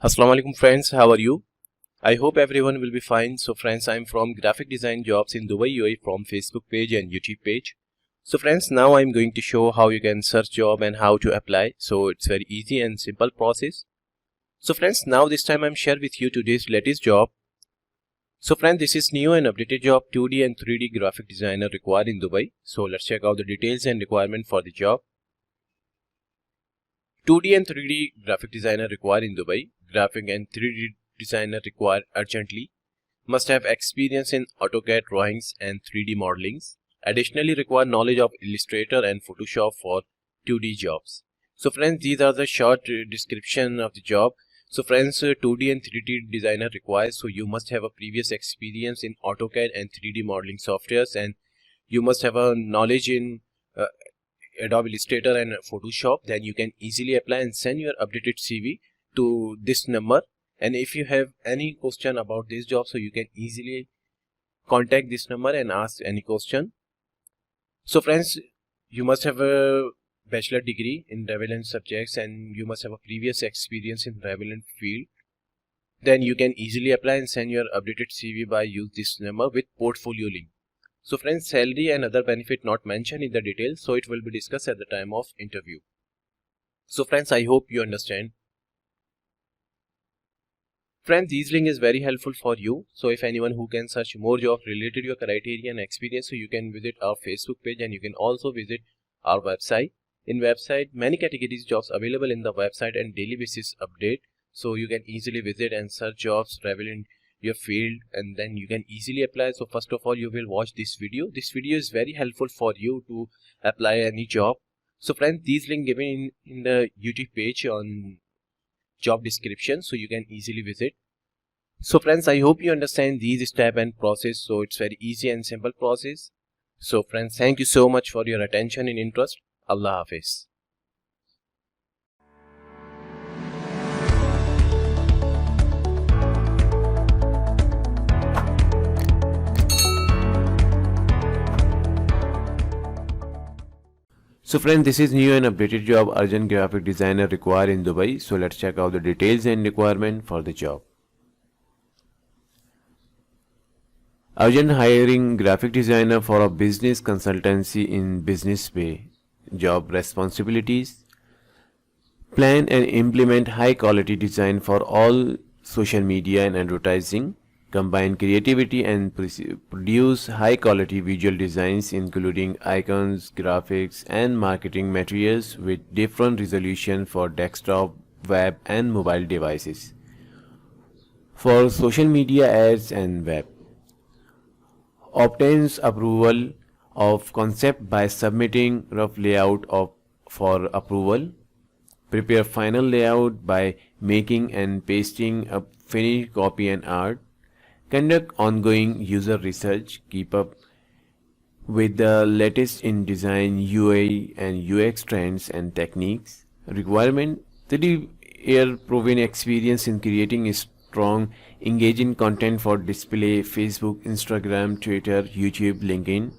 Assalamu alaikum friends, how are you? I hope everyone will be fine. So friends, I'm from Graphic Design Jobs in Dubai UAE from Facebook page and YouTube page. So friends, now I'm going to show how you can search job and how to apply. So it's very easy and simple process. So friends, now this time I'm share with you today's latest job. So friends, this is new and updated job 2D and 3D graphic designer required in Dubai. So let's check out the details and requirement for the job. 2D and 3D graphic designer required in Dubai. Graphic and 3D designer required urgently. Must have experience in AutoCAD drawings and 3D modelings. Additionally require knowledge of Illustrator and Photoshop for 2D jobs. So friends, these are the short description of the job. So friends, 2D and 3D designer requires, so you must have a previous experience in AutoCAD and 3D modeling softwares, and you must have a knowledge in Adobe Illustrator and Photoshop. Then you can easily apply and send your updated CV to this number. And if you have any question about this job, so you can easily contact this number and ask any question. So friends, you must have a bachelor degree in relevant subjects and you must have a previous experience in relevant field. Then you can easily apply and send your updated CV by use this number with portfolio link. So friends, salary and other benefit not mentioned in the details, so it will be discussed at the time of interview. So friends, I hope you understand. Friends, this link is very helpful for you. So if anyone who can search more jobs related to your criteria and experience, so you can visit our Facebook page and you can also visit our website. In website, many categories jobs available in the website and daily basis update. So you can easily visit and search jobs relevant your field and then you can easily apply. So first of all, you will watch this video. This video is very helpful for you to apply any job. So friends, these link given in the YouTube page on job description, so you can easily visit. So friends, I hope you understand these step and process. So it's very easy and simple process. So friends, thank you so much for your attention and interest. Allah Hafiz. So friends, this is new and updated job urgent graphic designer required in Dubai. So let's check out the details and requirement for the job. Urgent hiring graphic designer for a business consultancy in Business Bay. Job responsibilities: plan and implement high quality design for all social media and advertising. Combine creativity and produce high quality visual designs including icons, graphics and marketing materials with different resolution for desktop, web and mobile devices. For social media ads and web. Obtains approval of concept by submitting rough layout for approval. Prepare final layout by making and pasting a finished copy and art. Conduct ongoing user research. Keep up with the latest in design, UI and UX trends and techniques. Requirement: 3-year proven experience in creating strong, engaging content for display, Facebook, Instagram, Twitter, YouTube, LinkedIn.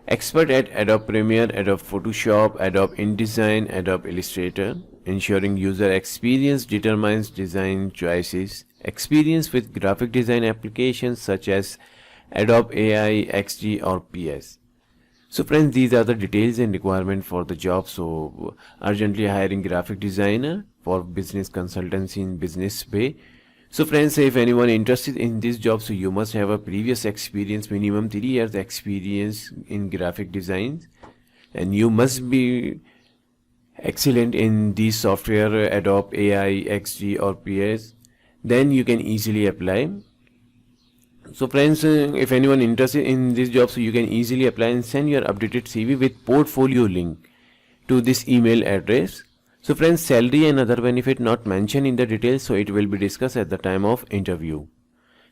Expert at Adobe Premiere, Adobe Photoshop, Adobe InDesign, Adobe Illustrator. Ensuring user experience determines design choices. Experience with graphic design applications such as Adobe AI, XD or PS. So friends, these are the details and requirement for the job. So urgently hiring graphic designer for business consultancy in Business Bay. So friends, if anyone interested in this job, so you must have a previous experience, minimum 3 years experience in graphic design, and you must be excellent in these software Adobe AI, XD or PS. Then you can easily apply. So friends, if anyone interested in this job, so you can easily apply and send your updated CV with portfolio link to this email address. So friends, salary and other benefit not mentioned in the details, so it will be discussed at the time of interview.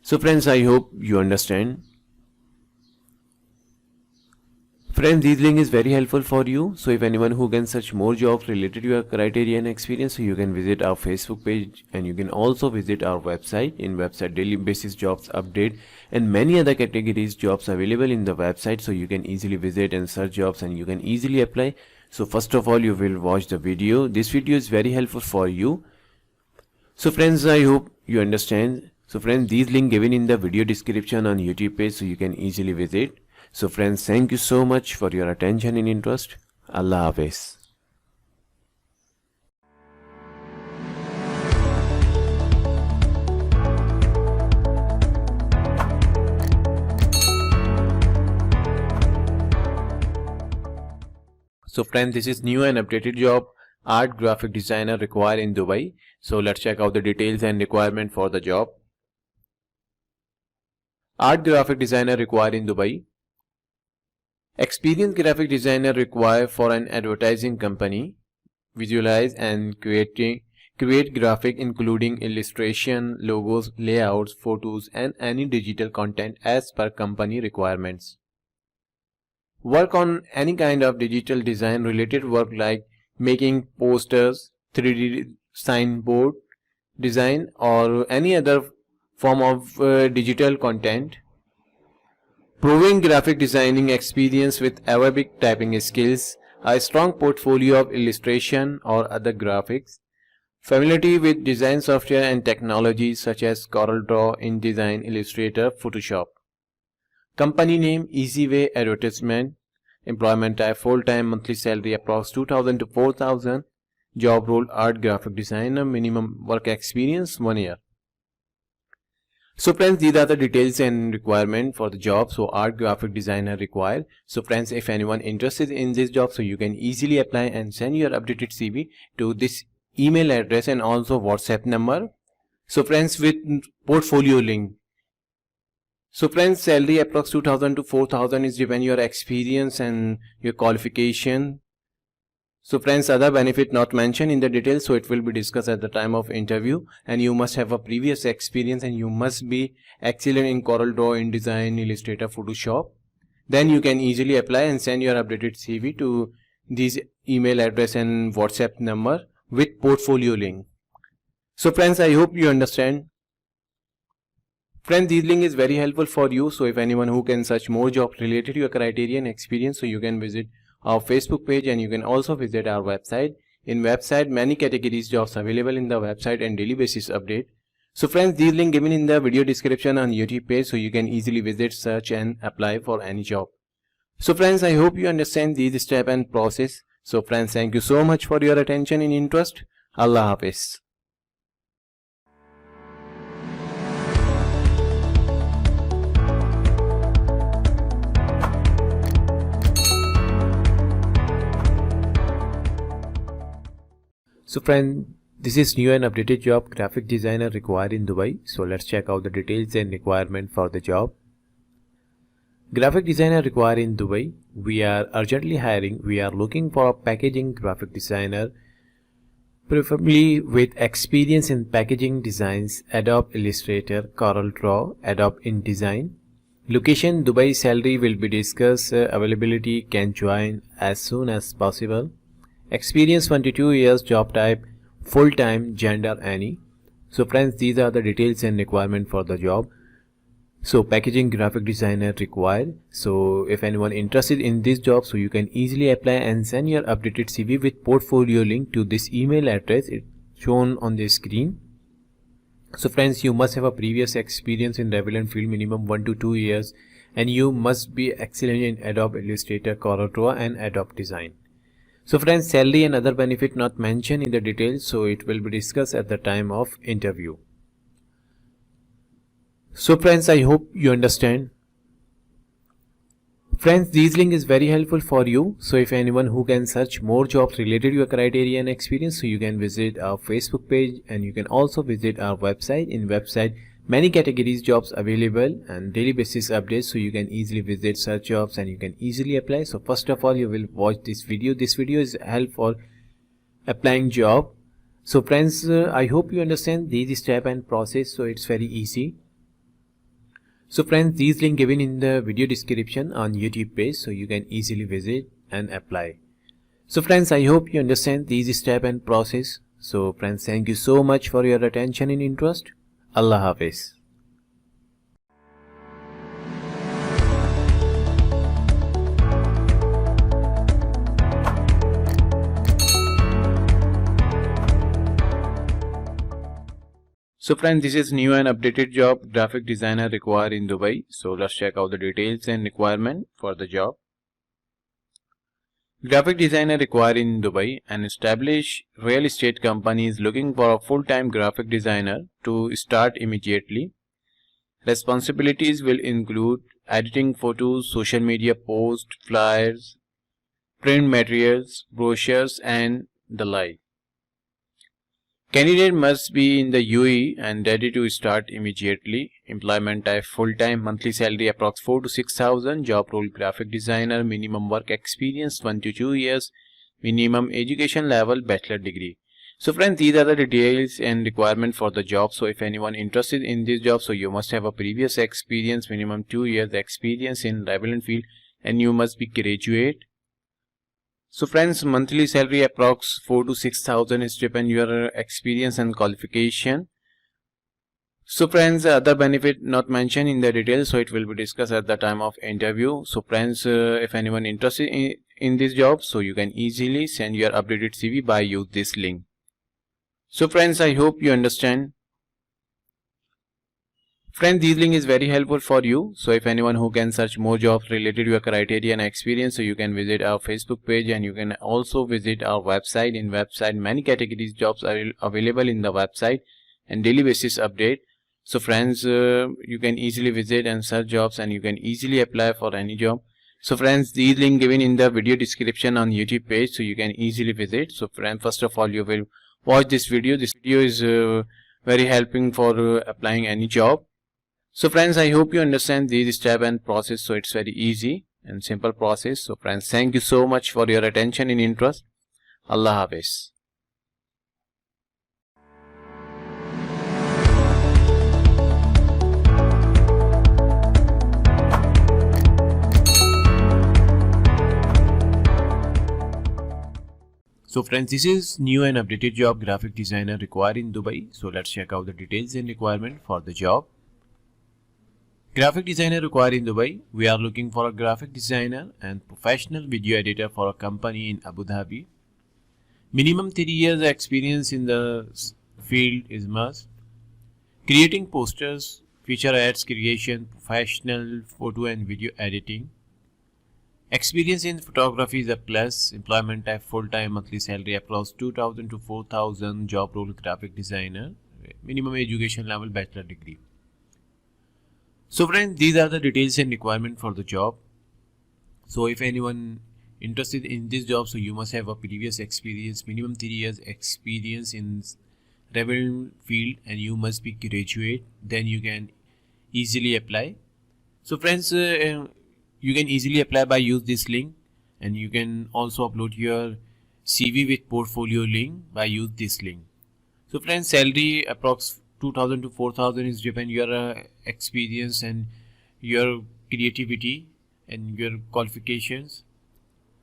So friends, I hope you understand. Friends, this link is very helpful for you. So if anyone who can search more jobs related to your criteria and experience, so you can visit our Facebook page and you can also visit our website. In website, daily basis jobs update and many other categories jobs available in the website. So you can easily visit and search jobs and you can easily apply. So first of all, you will watch the video. This video is very helpful for you. So friends, I hope you understand. So friends, these link given in the video description on YouTube page, so you can easily visit. So friends, thank you so much for your attention and interest. Allah Hafiz. So friends, this is new and updated job, art graphic designer required in Dubai. So let's check out the details and requirement for the job. Art graphic designer required in Dubai. Experienced graphic designer required for an advertising company. Visualize and create graphic including illustration, logos, layouts, photos and any digital content as per company requirements. Work on any kind of digital design related work like making posters, 3D signboard design or any other form of digital content. Proving graphic designing experience with Arabic typing skills, a strong portfolio of illustration or other graphics, familiarity with design software and technologies such as CorelDRAW, InDesign, Illustrator, Photoshop. Company name Easyway Advertisement. Employment type full-time, monthly salary approx 2,000 to 4,000. Job role art graphic designer, minimum work experience 1 year. So friends, these are the details and requirement for the job. So art graphic designer required. So friends, if anyone interested in this job, so you can easily apply and send your updated CV to this email address and also WhatsApp number. So friends, with portfolio link. So friends, salary approx 2,000 to 4,000 is depend your experience and your qualification. So friends, other benefit not mentioned in the details, so it will be discussed at the time of interview, and you must have a previous experience and you must be excellent in CorelDRAW, InDesign, Illustrator, Photoshop. Then you can easily apply and send your updated CV to this email address and WhatsApp number with portfolio link. So friends, I hope you understand. Friends, this link is very helpful for you. So if anyone who can search more jobs related to your criteria and experience, so you can visit our Facebook page and you can also visit our website. In website, many categories jobs available in the website and daily basis update. So friends, this link given in the video description on YouTube page, so you can easily visit, search and apply for any job. So friends, I hope you understand these step and process. So friends, thank you so much for your attention and interest. Allah Hafiz. So friend, this is new and updated job, graphic designer required in Dubai. So let's check out the details and requirement for the job. Graphic designer required in Dubai. We are urgently hiring. We are looking for a packaging graphic designer, preferably with experience in packaging designs, Adobe Illustrator, CorelDRAW, Adobe InDesign. Location Dubai. Salary will be discussed. Availability can join as soon as possible. Experience 22 years. Job type full-time. Gender any. So friends, these are the details and requirement for the job. So packaging graphic designer required. So if anyone interested in this job, so you can easily apply and send your updated CV with portfolio link to this email address shown on the screen. So friends, you must have a previous experience in relevant field, minimum 1 to 2 years, and you must be excellent in Adobe Illustrator, CorelDRAW and Adobe Design. So friends, salary and other benefit not mentioned in the details, so it will be discussed at the time of interview. So friends, I hope you understand. Friends, this link is very helpful for you. So if anyone who can search more jobs related to your criteria and experience, so you can visit our Facebook page and you can also visit our website. In website, many categories jobs available and daily basis updates, so you can easily visit, search jobs and you can easily apply. So first of all, you will watch this video. This video is help for applying job. So friends, I hope you understand this step and process, so it's very easy. So friends, these link given in the video description on YouTube page, so you can easily visit and apply. So friends, I hope you understand these step and process. So friends, thank you so much for your attention and interest. Allah Hafiz. So friends, this is new and updated job, graphic designer required in Dubai. So let's check out the details and requirement for the job. Graphic designer required in Dubai. An established real estate company is looking for a full-time graphic designer to start immediately. Responsibilities will include editing photos, social media posts, flyers, print materials, brochures, and the like. Candidate must be in the UAE and ready to start immediately. Employment type full-time, monthly salary approx 4 to 6,000. Job role graphic designer, minimum work experience 1 to 2 years, minimum education level bachelor degree. So friends, these are the details and requirement for the job. So if anyone interested in this job, so you must have a previous experience, minimum 2 years experience in relevant field, and you must be graduate. So friends, monthly salary approx 4 to 6,000 is depend your experience and qualification. So friends, other benefit not mentioned in the details, so it will be discussed at the time of interview. So friends, if anyone interested in this job, so you can easily send your updated CV by use this link. So friends, I hope you understand. Friends, this link is very helpful for you. So if anyone who can search more jobs related to your criteria and experience, so you can visit our Facebook page, and you can also visit our website. In website, many categories jobs are available in the website and daily basis update. So friends, you can easily visit and search jobs, and you can easily apply for any job. So friends, these link given in the video description on YouTube page, so you can easily visit. So friends, first of all, you will watch this video. This video is very helping for applying any job. So friends, I hope you understand this step and process. So it's very easy and simple process. So friends, thank you so much for your attention and interest. Allah Hafiz. So friends, this is new and updated job, graphic designer required in Dubai. So let's check out the details and requirement for the job. Graphic designer required in Dubai. We are looking for a graphic designer and professional video editor for a company in Abu Dhabi. Minimum 3 years experience in the field is must. Creating posters, feature ads creation, professional photo and video editing. Experience in photography is a plus. Employment type full-time, monthly salary approx 2,000 to 4,000. Job role graphic designer. Minimum education level bachelor degree. So friends, these are the details and requirement for the job. So if anyone interested in this job, so you must have a previous experience, minimum 3 years experience in relevant field, and you must be graduate, then you can easily apply. So friends, you can easily apply by use this link, and you can also upload your CV with portfolio link by use this link. So friends, salary approx 2,000 to 4,000 is depend your experience and your creativity and your qualifications.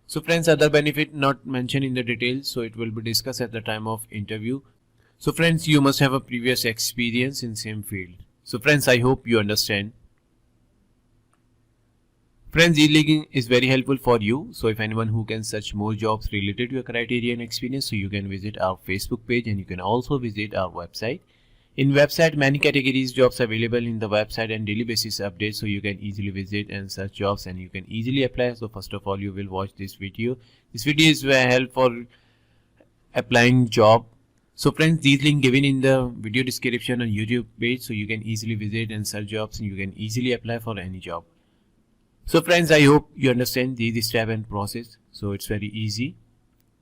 So friends, other benefit not mentioned in the details, so it will be discussed at the time of interview. So friends, you must have a previous experience in same field. So friends, I hope you understand. Friends, this link is very helpful for you. So if anyone who can search more jobs related to your criteria and experience, so you can visit our Facebook page, and you can also visit our website. In website, many categories jobs available in the website and daily basis updates, so you can easily visit and search jobs, and you can easily apply. So first of all, you will watch this video. This video is very helpful for applying job. So friends, these link given in the video description on YouTube page, so you can easily visit and search jobs, and you can easily apply for any job. So friends, I hope you understand this step and process. So it's very easy.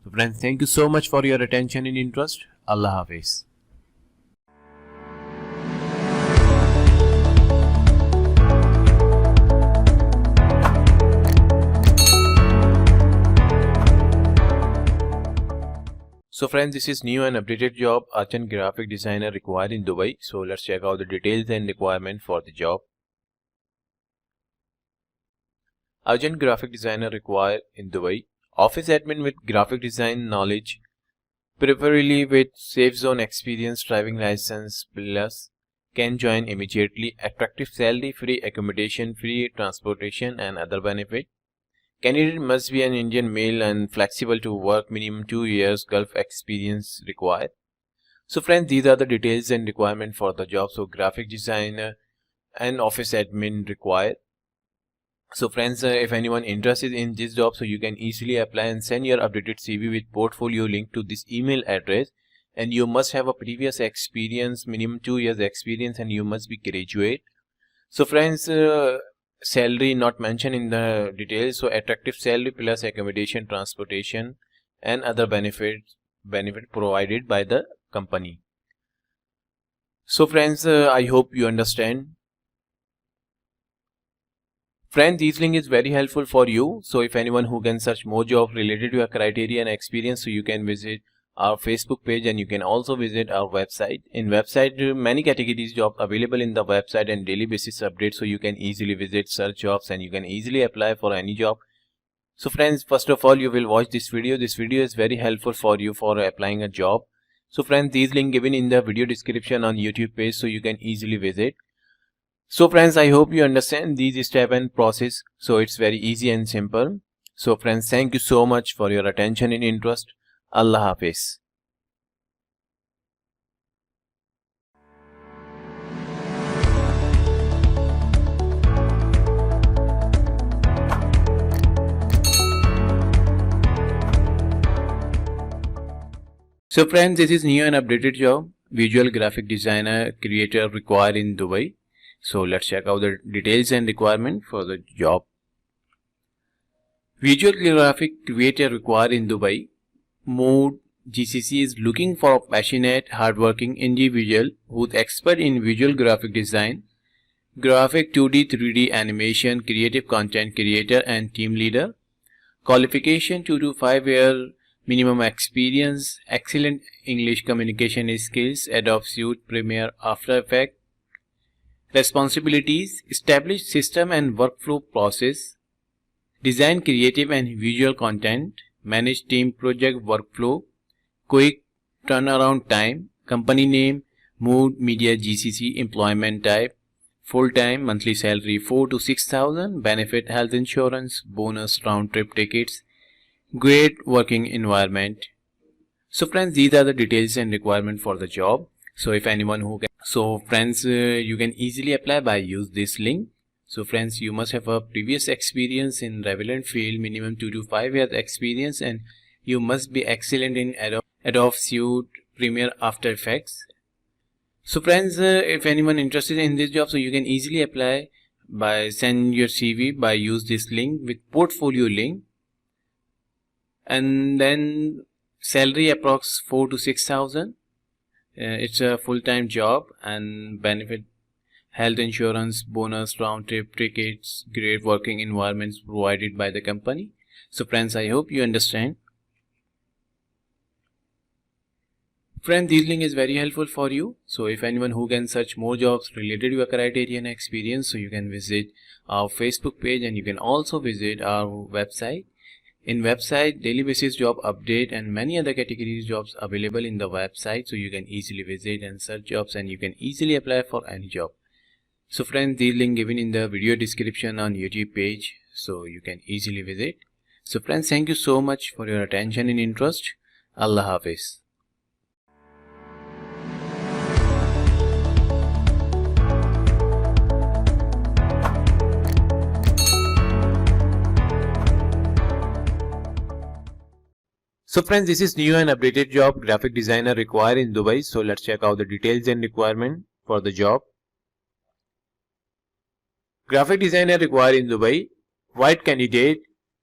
So friends, thank you so much for your attention and interest. Allah Hafiz. So friends, this is new and updated job, urgent graphic designer required in Dubai. So let's check out the details and requirement for the job. Urgent graphic designer required in Dubai. Office admin with graphic design knowledge, preferably with safe zone experience, driving license plus, can join immediately. Attractive salary, free accommodation, free transportation and other benefit. Candidate must be an Indian male and flexible to work, minimum 2 years Gulf experience required. So friends, these are the details and requirement for the job. So graphic designer and office admin required. So friends, if anyone interested in this job, so you can easily apply and send your updated CV with portfolio link to this email address. And you must have a previous experience, minimum 2 years experience, and you must be graduate. So friends, salary not mentioned in the details. So attractive salary plus accommodation, transportation, and other benefit provided by the company. So friends, I hope you understand. Friends, this link is very helpful for you. So if anyone who can search more jobs related to your criteria and experience, so you can visit our Facebook page and you can also visit our website. In website, many categories jobs available in the website and daily basis updates, so you can easily visit, search jobs, and you can easily apply for any job. So friends, first of all, you will watch this video. This video is very helpful for you for applying a job. So friends, these link given in the video description on YouTube page, so you can easily visit. So friends, I hope you understand these step and process. So it's very easy and simple. So friends, thank you so much for your attention and interest. Allah Hafiz. So friends, this is new and updated job. Visual graphic designer creator required in Dubai. So let's check out the details and requirement for the job. Visual graphic creator required in Dubai. Mood GCC is looking for a passionate, hardworking individual who's expert in visual graphic design, graphic 2D, 3D animation, creative content creator and team leader. Qualification 2 to 5 year minimum experience, excellent English communication skills, Adobe Suite, Premiere, After Effects. Responsibilities: establish system and workflow process, design creative and visual content, manage team project workflow, quick turnaround time. Company name: Mood Media GCC. Employment type: full-time, monthly salary 4 to 6,000, benefit health insurance, bonus round trip tickets, great working environment. So friends, these are the details and requirement for the job. So if anyone who can, so friends, you can easily apply by use this link. So friends, you must have a previous experience in relevant field, minimum 2 to 5 years experience, and you must be excellent in Adobe Suite, Premiere, After Effects. So friends, if anyone interested in this job, so you can easily apply by send your CV by use this link with portfolio link, and then salary approx 4 to 6,000. It's a full-time job and benefit health insurance, bonus, round trip tickets, great working environments provided by the company. So friends, I hope you understand. Friend, this link is very helpful for you. So if anyone who can search more jobs related to your criteria and experience, so you can visit our Facebook page and you can also visit our website. In website, daily basis job update and many other categories jobs available in the website, so you can easily visit and search jobs and you can easily apply for any job. So friends, the link given in the video description on YouTube page, so you can easily visit. So friends, thank you so much for your attention and interest. Allah Hafiz. So friends, this is new and updated job, graphic designer required in Dubai. So let's check out the details and requirement for the job. Graphic designer required in Dubai. White candidate,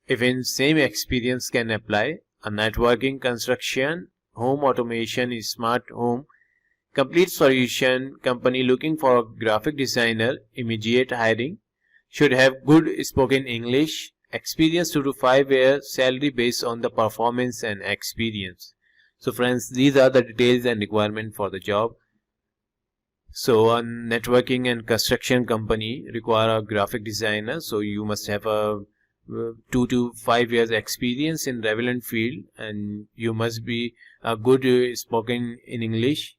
even same experience can apply. A networking, construction, home automation, smart home, complete solution company looking for a graphic designer, immediate hiring. Should have good spoken English. Experience 2 to 5 years, salary based on the performance and experience. So friends, these are the details and requirement for the job. So a networking and construction company require a graphic designer. So you must have a 2 to 5 years experience in relevant field and you must be a good spoken in English.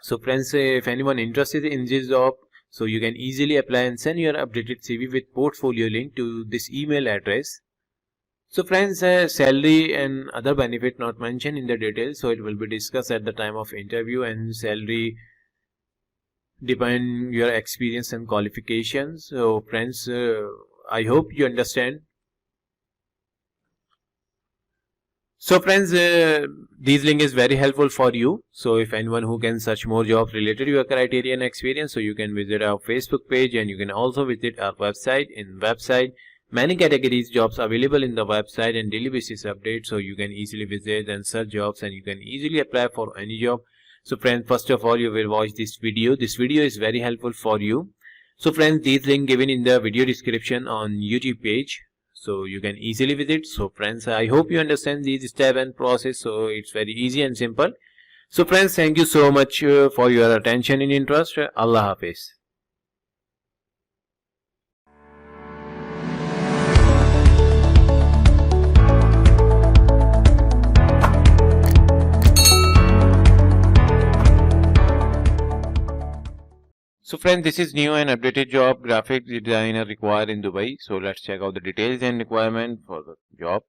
So friends, if anyone interested in this job, so you can easily apply and send your updated CV with portfolio link to this email address. So friends, salary and other benefit not mentioned in the details, so it will be discussed at the time of interview, and salary depend your experience and qualifications. So friends, I hope you understand. So friends, this link is very helpful for you. So if anyone who can search more jobs related to your criteria and experience, so you can visit our Facebook page, and you can also visit our website. In website, many categories jobs available in the website and daily basis updates, so you can easily visit and search jobs, and you can easily apply for any job. So friends, first of all, you will watch this video. This video is very helpful for you. So friends, this link given in the video description on YouTube page, so you can easily visit. So friends, I hope you understand this step and process, so it's very easy and simple. So friends, thank you so much for your attention and interest. Allah Hafiz. So friends, this is new and updated job, graphic designer required in Dubai. So let's check out the details and requirement for the job.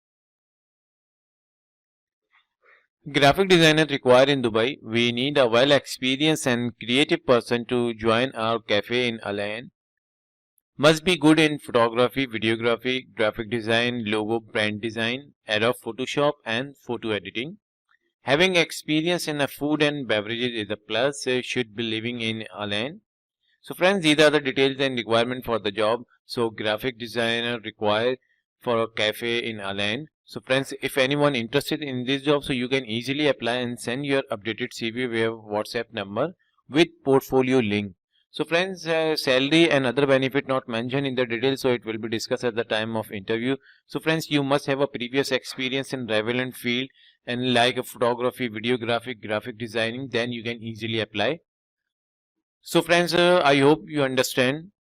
Graphic designer required in Dubai. We need a well experienced and creative person to join our cafe in Al Ain. Must be good in photography, videography, graphic design, logo, brand design, Adobe Photoshop and photo editing. Having experience in the food and beverages is a plus. Should be living in Al Ain. So friends, these are the details and requirement for the job. So graphic designer required for a cafe in Al Ain. So friends, if anyone interested in this job, so you can easily apply and send your updated CV via WhatsApp number with portfolio link. So friends, salary and other benefit not mentioned in the details, so it will be discussed at the time of interview. So friends, you must have a previous experience in relevant field and like a photography, videography, graphic designing, then you can easily apply. So friends, I hope you understand.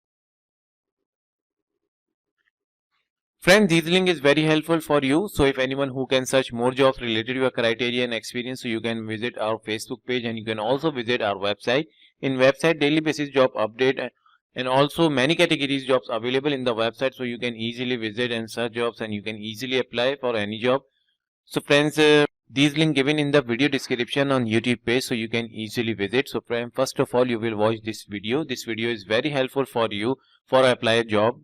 Friends, this link is very helpful for you. So if anyone who can search more jobs related to your criteria and experience, so you can visit our Facebook page, and you can also visit our website. In website, daily basis job update and also many categories jobs available in the website, so you can easily visit and search jobs, and you can easily apply for any job. So friends, these link given in the video description on YouTube page, so you can easily visit. So friend, first of all, you will watch this video. This video is very helpful for you for apply a job.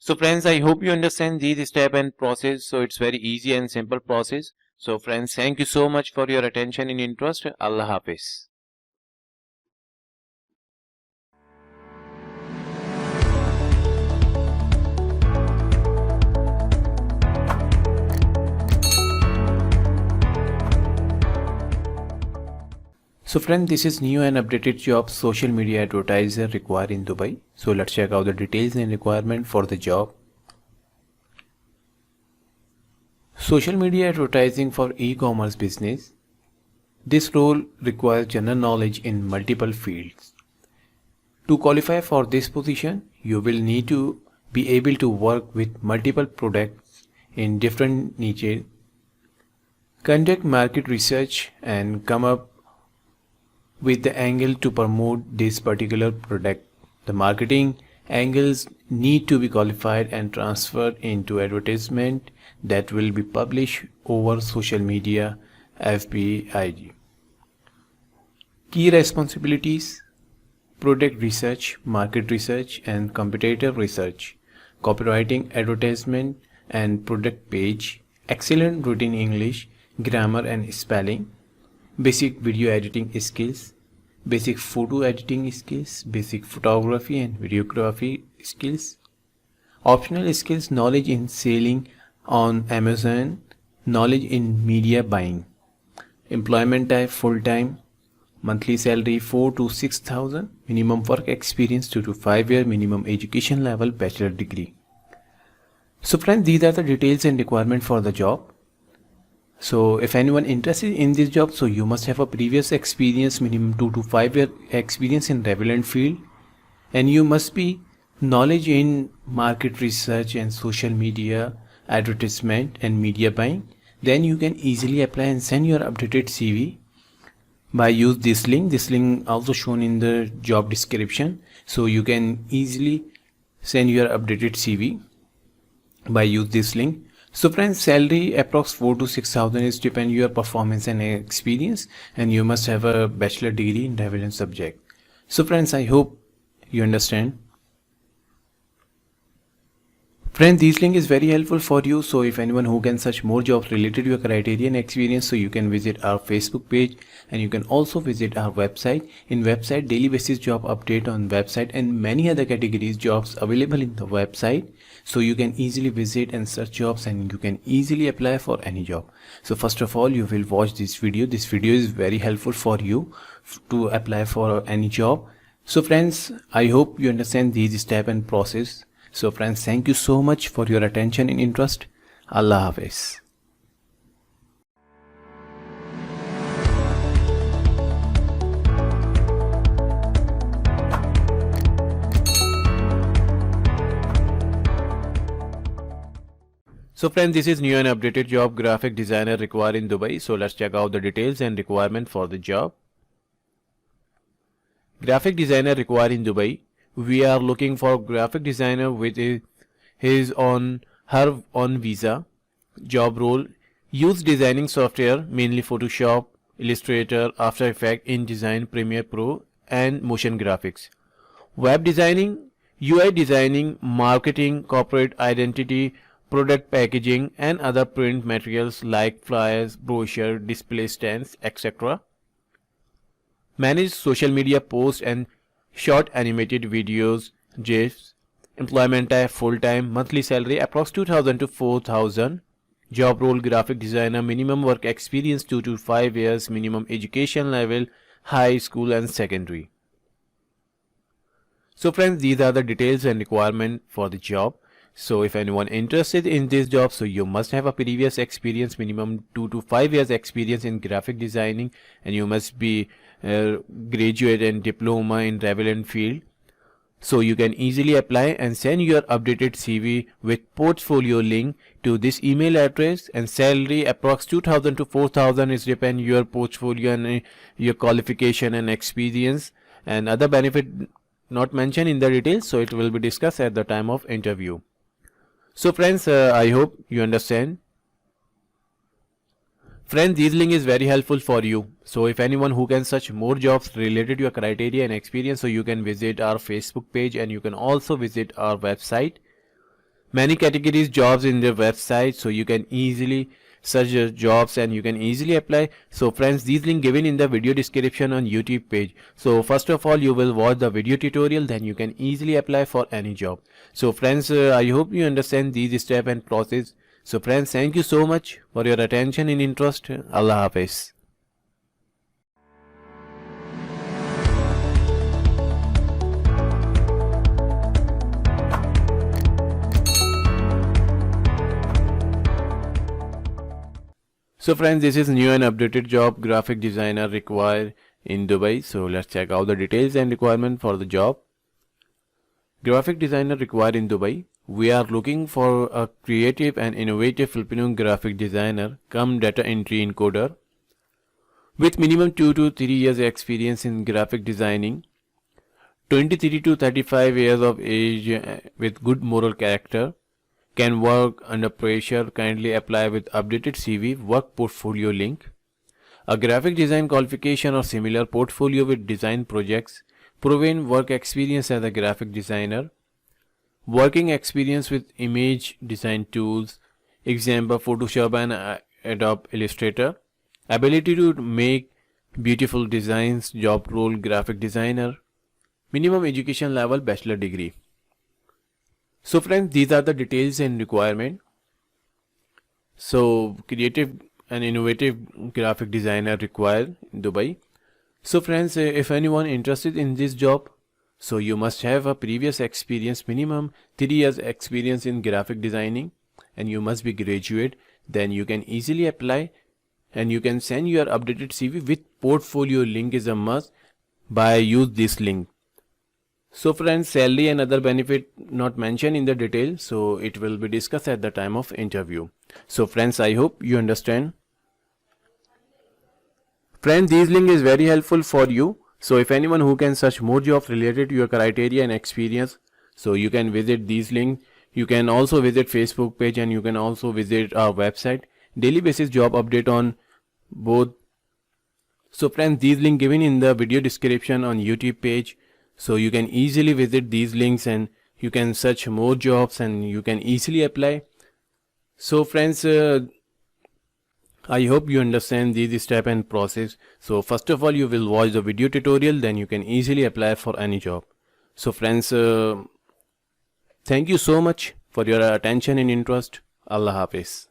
So friends, I hope you understand these step and process. So it's very easy and simple process. So friends, thank you so much for your attention and interest. Allah Hafiz. So friend, this is new and updated job, social media advertiser required in Dubai. So let's check out the details and requirement for the job. Social media advertising for e-commerce business. This role requires general knowledge in multiple fields. To qualify for this position, you will need to be able to work with multiple products in different niches, conduct market research and come up with the angle to promote this particular product. The marketing angles need to be qualified and transferred into advertisement that will be published over social media, FB, IG. Key responsibilities: product research, market research and competitor research, copywriting, advertisement and product page, excellent written English, grammar and spelling, basic video editing skills, basic photo editing skills, basic photography and videography skills. Optional skills: knowledge in selling on Amazon, knowledge in media buying. Employment type: full-time, monthly salary 4 to 6,000, minimum work experience 2 to 5 years, minimum education level bachelor degree. So friends, these are the details and requirement for the job. So if anyone interested in this job, so you must have a previous experience, minimum 2 to 5 year experience in relevant field, and you must be knowledge in market research and social media advertisement and media buying. Then you can easily apply and send your updated CV by use this link also shown in the job description. So you can easily send your updated CV by use this link. So friends, salary approx 4 to 6,000 is depend your performance and experience, and you must have a bachelor degree in relevant subject. So friends, I hope you understand. Friends, this link is very helpful for you. So if anyone who can search more jobs related to your criteria and experience, so you can visit our Facebook page, and you can also visit our website. In website, daily basis job update on website and many other categories jobs available in the website. So you can easily visit and search jobs, and you can easily apply for any job. So first of all, you will watch this video. This video is very helpful for you to apply for any job. So friends, I hope you understand these step and process. So friends, thank you so much for your attention and interest. Allah Hafiz. So friends, this is new and updated job graphic designer required in Dubai. So let's check out the details and requirement for the job. Graphic designer required in Dubai. We are looking for graphic designer with his on her own visa. Job role: use designing software, mainly Photoshop, Illustrator, After Effects, InDesign, Premiere Pro, and motion graphics. Web designing, UI designing, marketing, corporate identity, product packaging, and other print materials like flyers, brochure, display stands, etc. Manage social media posts and short animated videos, GIFs. Employment type full-time, monthly salary approx 2,000 to 4,000. Job role: graphic designer, minimum work experience 2 to 5 years, minimum education level high school and secondary. So friends, these are the details and requirement for the job. So if anyone interested in this job, so you must have a previous experience, minimum 2 to 5 years experience in graphic designing, and you must be graduate and diploma in relevant field. So you can easily apply and send your updated CV with portfolio link to this email address, and salary approx 2,000 to 4,000 is depend your portfolio and your qualification and experience, and other benefit not mentioned in the details, so it will be discussed at the time of interview. So friends, I hope you understand. Friends, this link is very helpful for you. So if anyone who can search more jobs related to your criteria and experience, so you can visit our Facebook page, and you can also visit our website. Many categories jobs in the website, so you can easily search your jobs and you can easily apply. So friends, this link given in the video description on YouTube page. So first of all, you will watch the video tutorial, then you can easily apply for any job. So friends, I hope you understand these step and process. So friends, thank you so much for your attention and interest. Allah Hafiz. So friends, this is new and updated job graphic designer required in Dubai. So let's check out the details and requirement for the job. Graphic designer required in Dubai. We are looking for a creative and innovative Filipino graphic designer cum data entry encoder with minimum 2 to 3 years experience in graphic designing, 23 to 35 years of age with good moral character, can work under pressure, kindly apply with updated CV, work portfolio link, a graphic design qualification or similar portfolio with design projects, proven work experience as a graphic designer, working experience with image design tools, example Photoshop and Adobe Illustrator, ability to make beautiful designs, job role graphic designer, minimum education level bachelor degree. So friends, these are the details and requirement. So creative and innovative graphic designer required in Dubai. So friends, if anyone interested in this job, so you must have a previous experience, minimum 3 years experience in graphic designing, and you must be graduate. Then you can easily apply, and you can send your updated CV with portfolio link is a must by use this link. So friends, salary and other benefit not mentioned in the detail, so it will be discussed at the time of interview. So friends, I hope you understand. Friends, this link is very helpful for you. So if anyone who can search more jobs related to your criteria and experience, so you can visit this link You can also visit Facebook page and you can also visit our website. Daily basis job update on both. So friends, these links given in the video description on YouTube page. So you can easily visit these links and you can search more jobs and you can easily apply. So friends, I hope you understand these step and process. So first of all, you will watch the video tutorial, then you can easily apply for any job. So friends, thank you so much for your attention and interest. Allah Hafiz.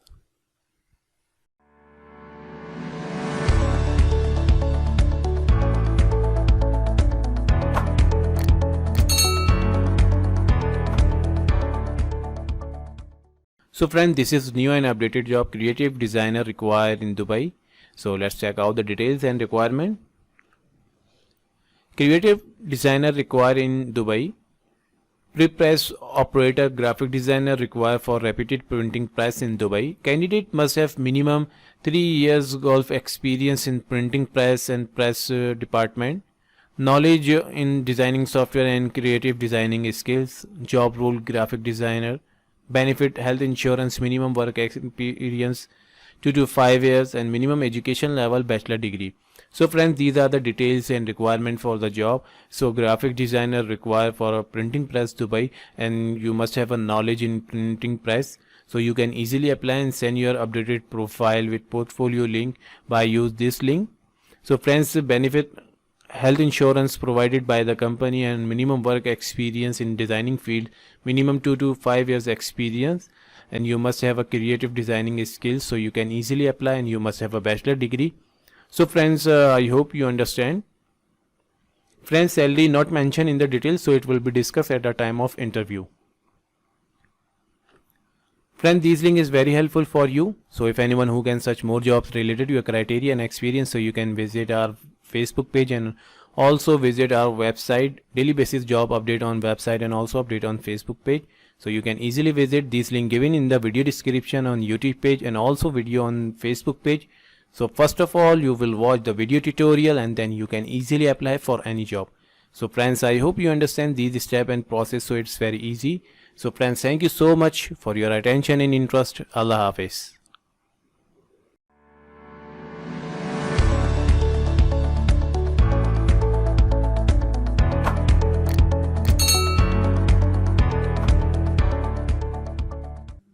So friend, this is new and updated job, creative designer required in Dubai. So let's check out the details and requirement. Creative designer required in Dubai. Pre-press operator, graphic designer required for repeated printing press in Dubai. Candidate must have minimum 3 years golf experience in printing press and press department. Knowledge in designing software and creative designing skills. Job role, graphic designer. Benefit, health insurance, minimum work experience 2 to 5 years and minimum education level bachelor degree. So friends, these are the details and requirement for the job. So graphic designer required for a printing press Dubai, and you must have a knowledge in printing press. So you can easily apply and send your updated profile with portfolio link by use this link. So friends, benefit, health insurance provided by the company and minimum work experience in designing field, minimum 2 to 5 years experience, and you must have a creative designing skills, so you can easily apply, and you must have a bachelor degree. So friends, I hope you understand. Friends, salary not mentioned in the details, so it will be discussed at the time of interview. Friends, this link is very helpful for you. So if anyone who can search more jobs related to your criteria and experience, so you can visit our Facebook page and also visit our website. Daily basis job update on website and also update on Facebook page. So you can easily visit this link given in the video description on YouTube page and also video on Facebook page. So first of all, you will watch the video tutorial and then you can easily apply for any job. So friends, I hope you understand these step and process, so it's very easy. So friends, thank you so much for your attention and interest. Allah Hafiz.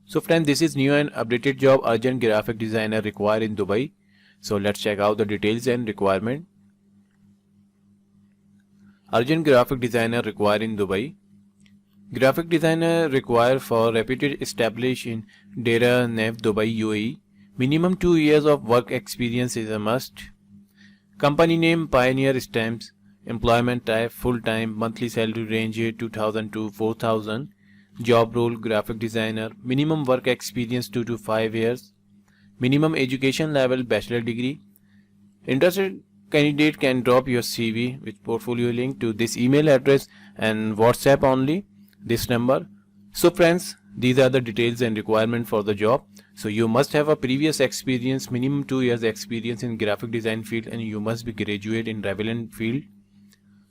So friends, this is new and updated job, urgent graphic designer required in Dubai. So let's check out the details and requirement. Urgent graphic designer required in Dubai. Graphic designer required for reputed established in Deira, Nef, Dubai, UAE. Minimum 2 years of work experience is a must. Company name Pioneer Stamps. Employment type full-time. Monthly salary range 2,000 to 4,000. Job role graphic designer. Minimum work experience 2 to 5 years. Minimum education level bachelor degree. Interested candidate can drop your CV with portfolio link to this email address and WhatsApp only, this number. So friends, these are the details and requirement for the job. So you must have a previous experience, minimum 2 years experience in graphic design field, and you must be graduate in relevant field.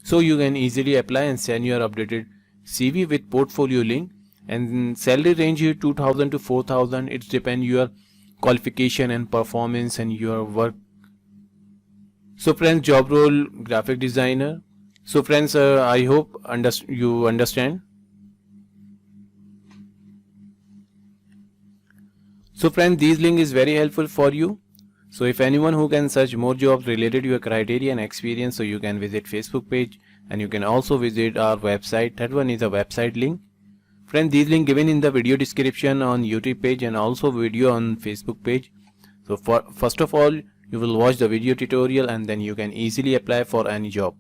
So you can easily apply and send your updated CV with portfolio link, and salary range here 2,000 to 4,000. It depends your qualification and performance and your work. So friends, job role graphic designer. So friends, I hope you understand. So friends, this link is very helpful for you. So if anyone who can search more jobs related to your criteria and experience, so you can visit Facebook page and you can also visit our website. That one is a website link. Friends, this link given in the video description on YouTube page and also video on Facebook page. So first of all, you will watch the video tutorial and then you can easily apply for any job.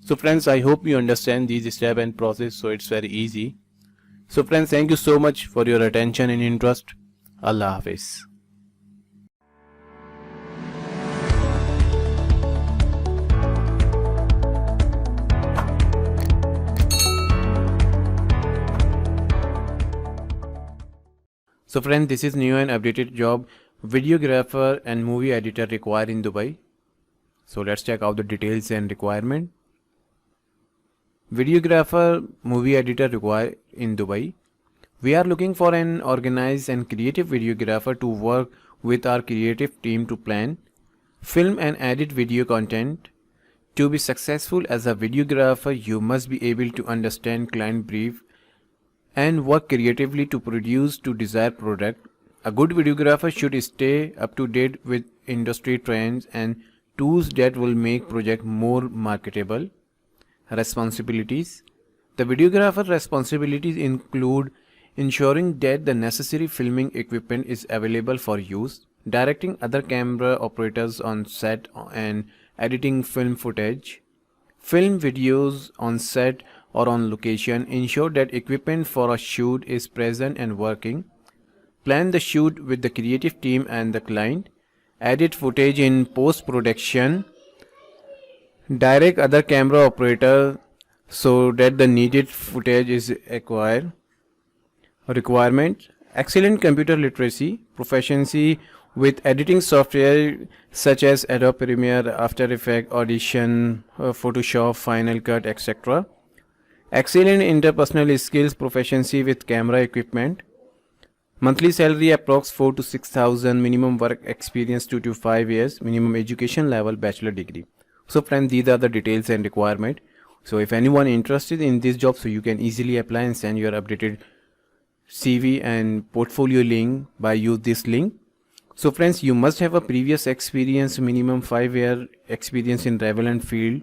So friends, I hope you understand these step and process, so it's very easy. So friends, thank you so much for your attention and interest. Allah Hafiz. So friends, this is new and updated job, videographer and movie editor required in Dubai. So let's check out the details and requirement. Videographer, movie editor required in Dubai. We are looking for an organized and creative videographer to work with our creative team to plan, film and edit video content. To be successful as a videographer, you must be able to understand client brief and work creatively to produce to desired product. A good videographer should stay up to date with industry trends and tools that will make project more marketable. Responsibilities. The videographer responsibilities include ensuring that the necessary filming equipment is available for use, directing other camera operators on set and editing film footage, film videos on set or on location, ensure that equipment for a shoot is present and working, plan the shoot with the creative team and the client, edit footage in post-production, direct other camera operator so that the needed footage is acquired. Requirement: excellent computer literacy, proficiency with editing software such as Adobe Premiere, After Effects, Audition, Photoshop, Final Cut, etc. Excellent interpersonal skills, proficiency with camera equipment. Monthly salary approx 4 to 6,000. Minimum work experience 2 to 5 years. Minimum education level bachelor degree. So friends, these are the details and requirement. So if anyone interested in this job, so you can easily apply and send your updated CV and portfolio link by use this link. So friends, you must have a previous experience, minimum 5-year experience in relevant field,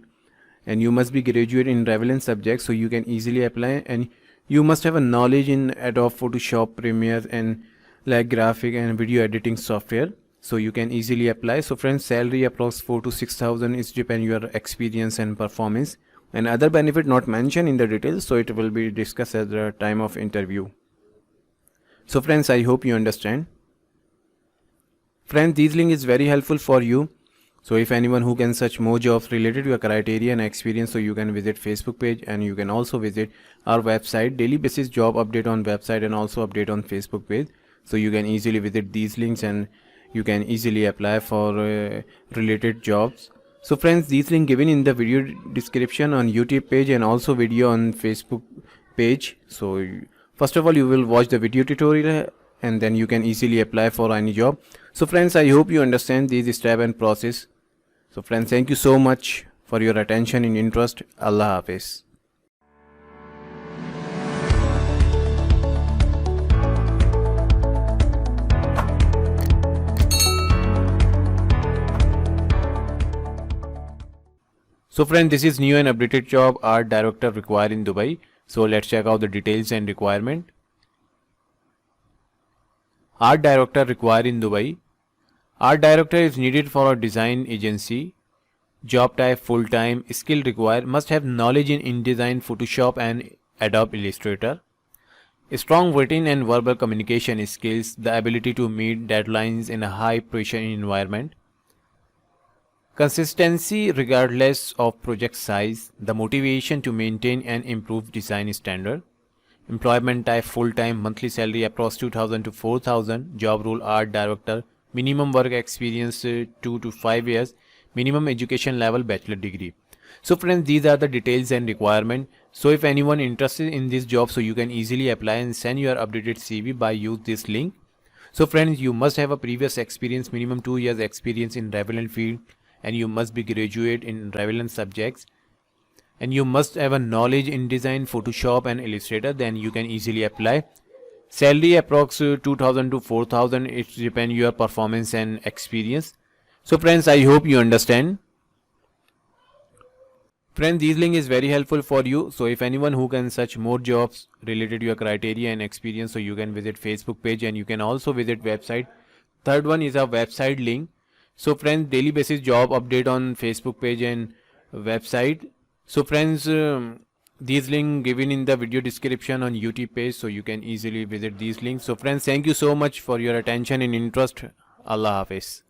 and you must be graduate in relevant subjects so you can easily apply, and you must have a knowledge in Adobe Photoshop, Premiere and like graphic and video editing software so you can easily apply. So friends, salary approx 4 to 6,000 is depend your experience and performance, and other benefit not mentioned in the details, so it will be discussed at the time of interview. So friends, I hope you understand. Friends, this link is very helpful for you. So if anyone who can search more jobs related to your criteria and experience, so you can visit Facebook page, and you can also visit our website, daily basis job update on website and also update on Facebook page. So you can easily visit these links and you can easily apply for related jobs. So friends, these link given in the video description on YouTube page and also video on Facebook page. So first of all, you will watch the video tutorial and then you can easily apply for any job. So friends, I hope you understand this step and process. So friends, thank you so much for your attention and interest. Allah Hafiz. So friend, this is new and updated job, art director required in Dubai. So let's check out the details and requirement. Art director required in Dubai. Art director is needed for a design agency. Job type full-time. Skill required. Must have knowledge in InDesign, Photoshop and Adobe Illustrator. Strong written and verbal communication skills. The ability to meet deadlines in a high pressure environment. Consistency regardless of project size. The motivation to maintain and improve design standard. Employment type full-time. Monthly salary approx 2,000 to 4,000. Job role art director. Minimum work experience 2 to 5 years. Minimum education level bachelor degree. So friends, these are the details and requirement. So if anyone interested in this job, so you can easily apply and send your updated CV by use this link. So friends, you must have a previous experience, minimum 2 years experience in relevant field, and you must be graduate in relevant subjects, and you must have a knowledge in design, Photoshop and Illustrator, then you can easily apply. Salary approx 2,000 to 4,000. It depends your performance and experience. So friends, I hope you understand. Friends, this link is very helpful for you. So if anyone who can search more jobs related to your criteria and experience, so you can visit Facebook page and you can also visit website. Third one is a website link. So friends, daily basis job update on Facebook page and website. So friends, these links given in the video description on YouTube page, so you can easily visit these links. So friends, thank you so much for your attention and interest. Allah Hafiz.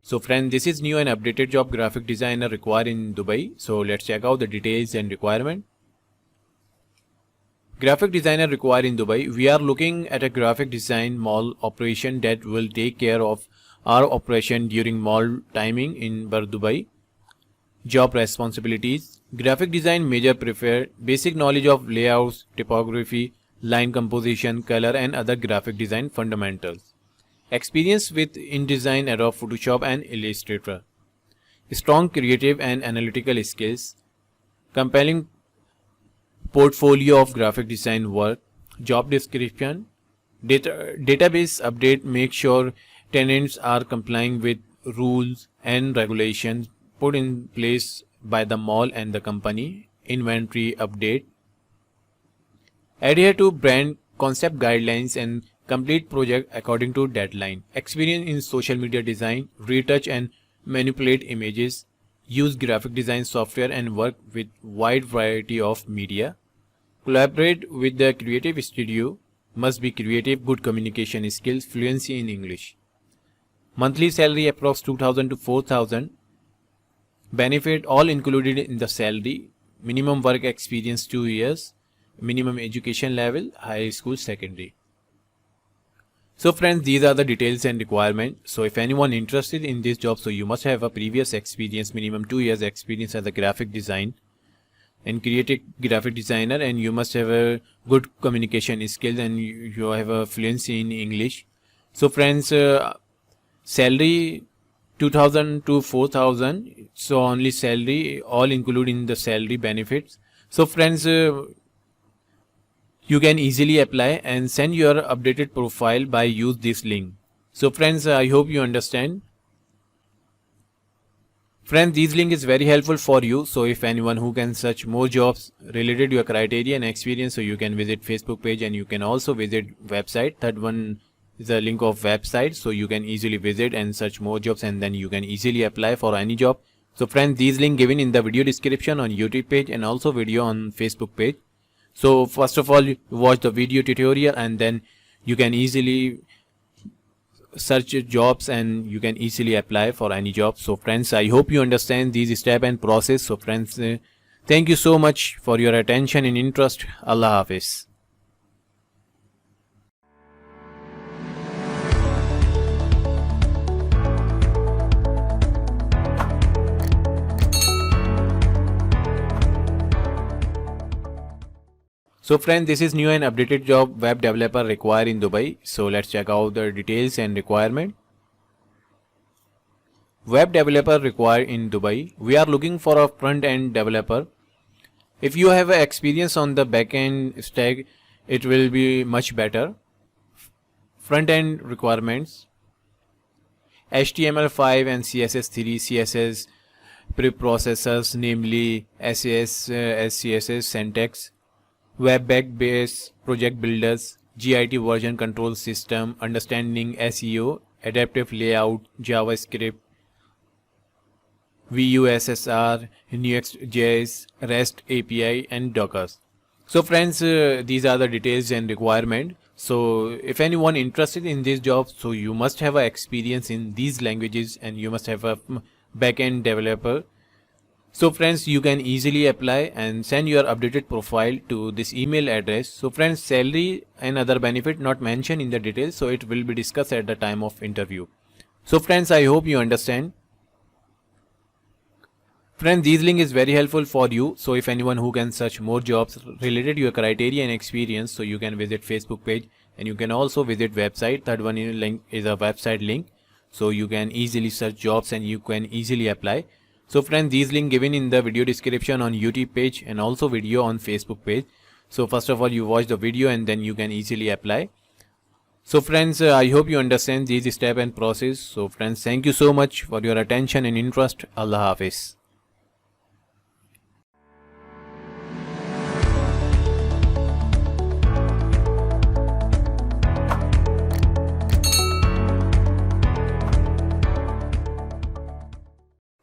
So friend, this is new and updated job, graphic designer required in Dubai. So let's check out the details and requirement. Graphic designer required in Dubai. We are looking at a graphic design mall operation that will take care of our operation during mall timing in Dubai. Job responsibilities. Graphic design major preferred. Basic knowledge of layouts, typography, line composition, color and other graphic design fundamentals. Experience with InDesign, Adobe Photoshop and Illustrator. Strong creative and analytical skills. Compelling portfolio of graphic design work. Job description. Database update. Make sure tenants are complying with rules and regulations put in place by the mall and the company. Inventory update. Adhere to brand concept guidelines and complete project according to deadline. Experience in social media design. Retouch and manipulate images. Use graphic design software and work with wide variety of media. Collaborate with the creative studio. Must be creative, good communication skills, fluency in English. Monthly salary approx 2000 to 4000. Benefit all included in the salary. Minimum work experience 2 years. Minimum education level high school secondary. So friends, these are the details and requirements. So if anyone interested in this job, so you must have a previous experience, minimum 2 years experience as a graphic design and creative graphic designer, and you must have a good communication skills and you have a fluency in English. So friends, salary 2000 to 4000. So only salary, all included in the salary benefits. So friends, you can easily apply and send your updated profile by use this link. So friends, I hope you understand. Friends, this link is very helpful for you. So if anyone who can search more jobs related to your criteria and experience, so you can visit Facebook page and you can also visit website. Third one is a link of website, so you can easily visit and search more jobs and then you can easily apply for any job. So friends, these link given in the video description on YouTube page and also video on Facebook page. So first of all, watch the video tutorial and then you can easily search jobs and you can easily apply for any job. So friends, I hope you understand these step and process. So friends, thank you so much for your attention and interest. Allah Hafiz. So friends, this is new and updated job web developer required in Dubai. So let's check out the details and requirement. Web developer required in Dubai. We are looking for a front end developer. If you have experience on the back end stack, it will be much better. Front end requirements. HTML5 and CSS3, CSS preprocessors, namely SAS, SCSS, syntax. Web back-based project builders, GIT version control system, understanding SEO, adaptive layout, JavaScript, VUSSR, Nuxt.js, REST API and Docker. So friends, these are the details and requirement. So if anyone interested in this job, so you must have a experience in these languages and you must have a back-end developer. So friends, you can easily apply and send your updated profile to this email address. So friends, salary and other benefit not mentioned in the details, so it will be discussed at the time of interview. So friends, I hope you understand. Friends, this link is very helpful for you. So if anyone who can search more jobs related to your criteria and experience, so you can visit Facebook page and you can also visit website. Third one link is a website link. So you can easily search jobs and you can easily apply. So friends, these link given in the video description on YouTube page and also video on Facebook page. So first of all, you watch the video and then you can easily apply. So friends, I hope you understand these step and process. So friends, thank you so much for your attention and interest. Allah Hafiz.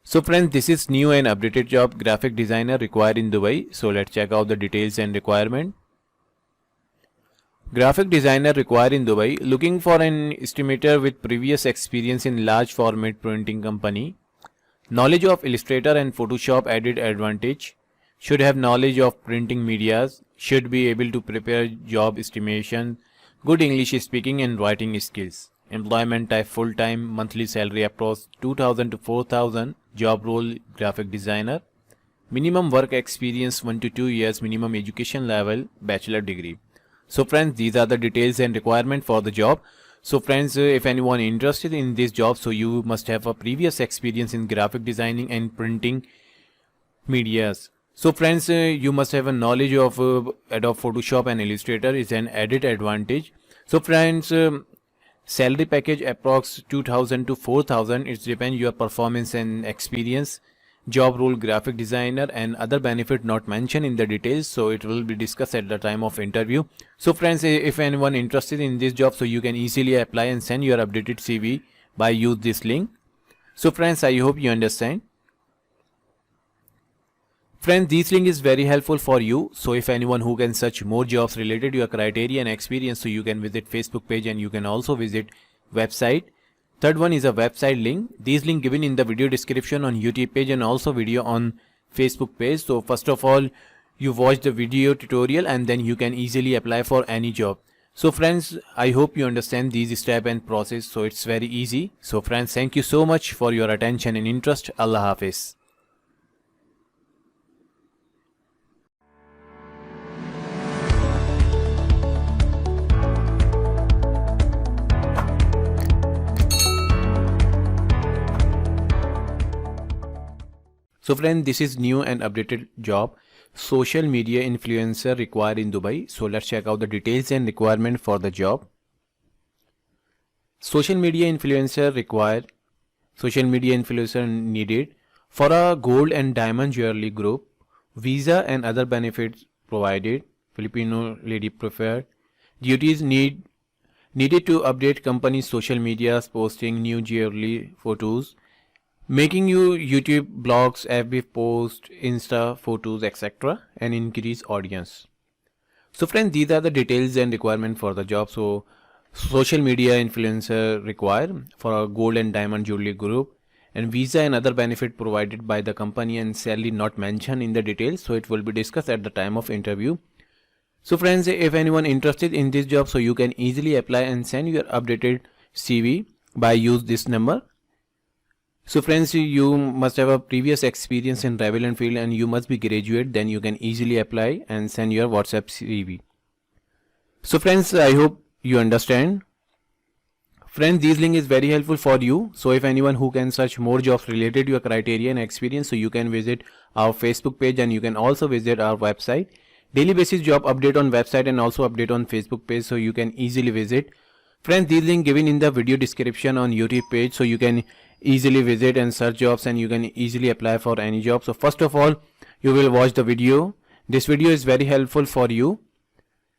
So friends, this is new and updated job graphic designer required in Dubai. So let's check out the details and requirement. Graphic designer required in Dubai, looking for an estimator with previous experience in large format printing company. Knowledge of Illustrator and Photoshop added advantage. Should have knowledge of printing medias, should be able to prepare job estimation, good English speaking and writing skills. Employment type full-time, monthly salary approx 2000 to 4000, job role graphic designer. Minimum work experience 1 to 2 years, minimum education level bachelor degree. So friends, these are the details and requirement for the job. So friends, if anyone interested in this job, so you must have a previous experience in graphic designing and printing medias. So friends, you must have a knowledge of Adobe Photoshop and Illustrator is an added advantage. So friends, salary package approx 2000 to 4000. It depends your performance and experience. Job role graphic designer and other benefit not mentioned in the details, so it will be discussed at the time of interview. So friends, if anyone interested in this job, so you can easily apply and send your updated CV by use this link. So friends, I hope you understand. Friends, this link is very helpful for you. So if anyone who can search more jobs related to your criteria and experience, so you can visit Facebook page and you can also visit website. Third one is a website link. These link given in the video description on YouTube page and also video on Facebook page. So first of all, you watch the video tutorial and then you can easily apply for any job. So friends, I hope you understand these step and process. So it's very easy. So friends, thank you so much for your attention and interest. Allah Hafiz. So friend, this is new and updated job. Social media influencer required in Dubai. So let's check out the details and requirement for the job. Social media influencer required. Social media influencer needed for a gold and diamond jewelry group. Visa and other benefits provided. Filipino lady preferred. Duties needed to update company's social media, posting new jewelry photos, making you YouTube blogs, FB posts, Insta photos, etc. and increase audience. So friends, these are the details and requirement for the job. So social media influencer required for a gold and diamond jewelry group, and visa and other benefit provided by the company and salary not mentioned in the details. So it will be discussed at the time of interview. So friends, if anyone interested in this job, so you can easily apply and send your updated CV by use this number. So friends, you must have a previous experience in relevant field and you must be graduate, then you can easily apply and send your WhatsApp CV. So friends, I hope you understand. Friends, this link is very helpful for you. So if anyone who can search more jobs related to your criteria and experience, so you can visit our Facebook page and you can also visit our website. Daily basis job update on website and also update on Facebook page, so you can easily visit. Friends, this link given in the video description on YouTube page, so you can easily visit and search jobs and you can easily apply for any job. So first of all, you will watch the video. This video is very helpful for you.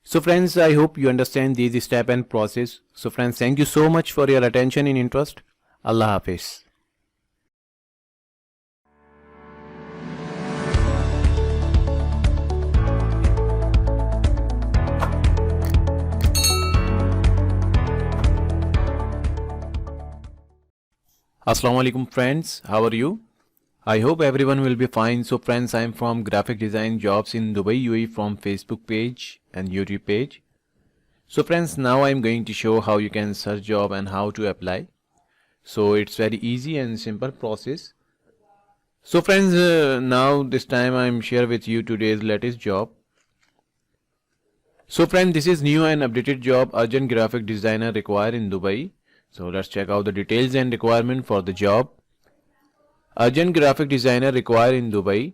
So friends, I hope you understand these step and process. So friends, thank you so much for your attention and interest. Allah Hafiz. Assalamu alaikum friends, how are you? I hope everyone will be fine. So friends, I am from Graphic Design Jobs in Dubai UAE from Facebook page and YouTube page. So friends, now I am going to show how you can search job and how to apply. So it's very easy and simple process. So friends, now this time I am share with you today's latest job. So friends, this is new and updated job, urgent graphic designer required in Dubai. So let's check out the details and requirement for the job. Urgent graphic designer required in Dubai.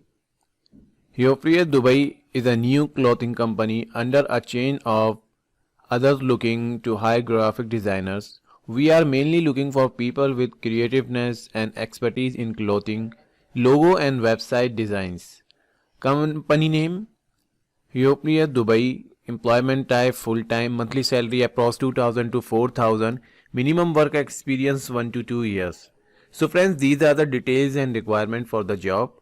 Hyofria Dubai is a new clothing company under a chain of others looking to hire graphic designers. We are mainly looking for people with creativeness and expertise in clothing, logo and website designs. Company name, Hyofria Dubai. Employment type full-time, monthly salary approx 2000 to 4000, minimum work experience 1 to 2 years. So friends, these are the details and requirement for the job.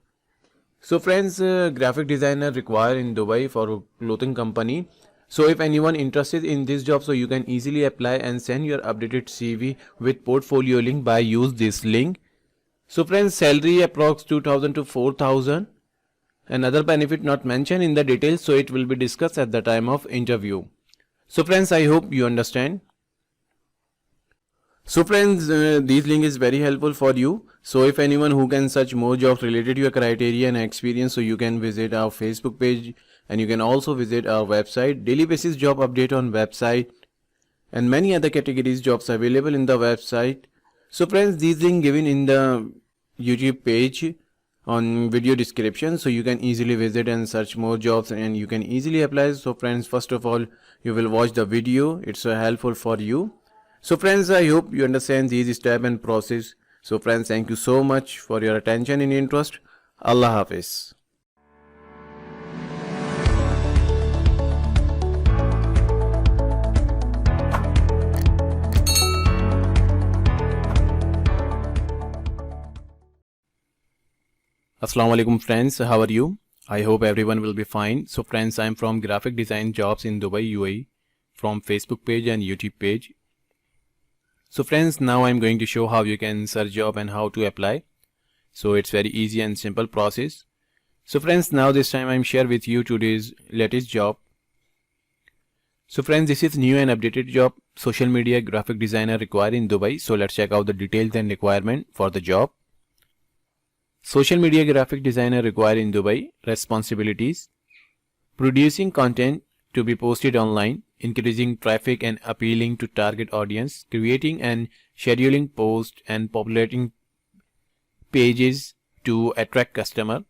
So friends, graphic designer required in Dubai for a clothing company. So if anyone interested in this job, so you can easily apply and send your updated CV with portfolio link by use this link. So friends, salary approx 2000 to 4000. Another benefit not mentioned in the details, so it will be discussed at the time of interview. So friends, I hope you understand. So friends, this link is very helpful for you. So if anyone who can search more jobs related to your criteria and experience, so you can visit our Facebook page and you can also visit our website. Daily basis job update on website and many other categories jobs available in the website. So friends, this link given in the YouTube page on video description, so you can easily visit and search more jobs and you can easily apply. So friends, first of all, you will watch the video. It's helpful for you. So friends, I hope you understand these steps and process. So friends, thank you so much for your attention and interest. Allah Hafiz. Assalamu alaikum friends, how are you? I hope everyone will be fine. So friends, I am from Graphic Design Jobs in Dubai, UAE, from Facebook page and YouTube page. So friends, now I am going to show how you can search job and how to apply. So it's very easy and simple process. So friends, now this time I am share with you today's latest job. So friends, this is new and updated job, social media graphic designer required in Dubai. So let's check out the details and requirement for the job. Social media graphic designer required in Dubai. Responsibilities: producing content to be posted online, increasing traffic and appealing to target audience, creating and scheduling posts and populating pages to attract customer,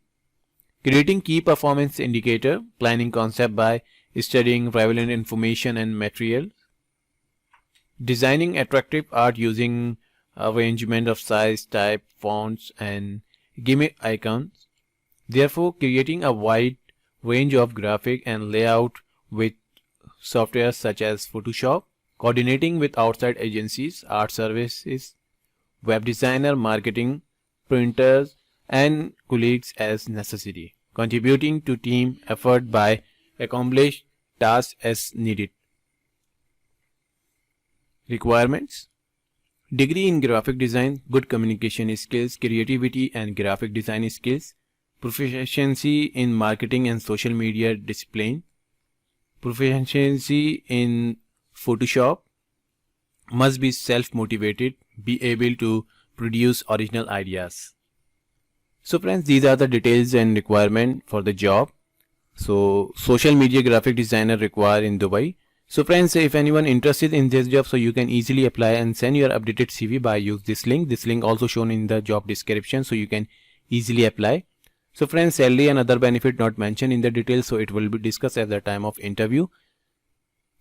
creating key performance indicator, planning concept by studying relevant information and material, designing attractive art using arrangement of size, type, fonts and gimmick icons, therefore creating a wide range of graphic and layout with software such as Photoshop, coordinating with outside agencies, art services, web designer, marketing, printers and colleagues as necessary, contributing to team effort by accomplish tasks as needed. Requirements: degree in graphic design, good communication skills, creativity and graphic design skills, proficiency in marketing and social media discipline, proficiency in Photoshop, must be self-motivated, be able to produce original ideas. So friends, these are the details and requirement for the job. So social media graphic designer required in Dubai. So friends, if anyone interested in this job, so you can easily apply and send your updated CV by use this link. This link also shown in the job description, so you can easily apply. So friends, salary and other benefit not mentioned in the details, so it will be discussed at the time of interview.